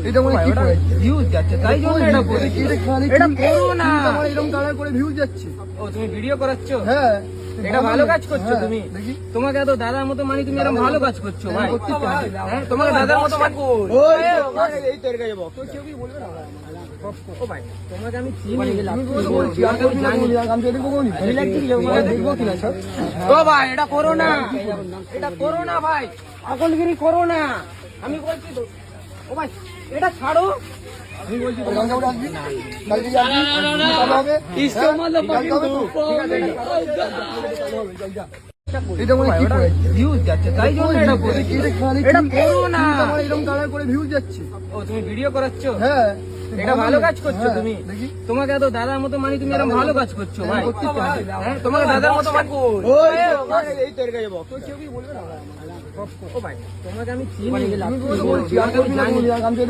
এটা মনে কি করে ভিউজ যাচ্ছে, তাই জন্য এটা করেছি। এটা করো না। এরকম দাঁড়া করে ভিউজ যাচ্ছে। ও তুমি ভিডিও করাচ্ছ? হ্যাঁ, এটা ভালো কাজ করছো হ্যাঁ, তুমি। দেখি। তোমাকে এত দাদার মতো মানি, তুমি এরকম ভালো কাজ করছো ভাই। করতে পারি। হ্যাঁ, তোমাকে দাদার মতো মানি। এই তোর কাছে বল। কেউ কি বলবে না ও ভাই, তোমাকে আমি চিনি। আমি বলছি আমি তো দেখবো কোনি। দেখবো কিনা স্যার? ও ভাই, এটা করো না, এটা করো না ভাই, আকলগিরি করো না। আমি বলছি তো, ও ভাই এটা ছাড়ো। আমি বলছি তো গান গাওয়া আসবি? কালকে কি আসবি? কবে হবে? কালকে হবে তো? এটা মনে কি করে ভিউজ যাচ্ছে, তাই জন্য এটা করেছি। এটা করো না। এরকম দাঁড়া করে ভিউজ যাচ্ছে। ও তুমি ভিডিও করাচ্ছ? হ্যাঁ, এটা ভালো কাজ করছো হ্যাঁ, তুমি। দেখি। তোমাকে এত দাদার মতো মানি, তুমি এরকম ভালো কাজ করছো ভাই। করতে পারি। হ্যাঁ, তোমাকে দাদার মতো মানি। এই তোর কাছে বল। কেউ কি বলবে না ও ভাই, তোমাকে আমি চিনি। আমি বলছি আমি তো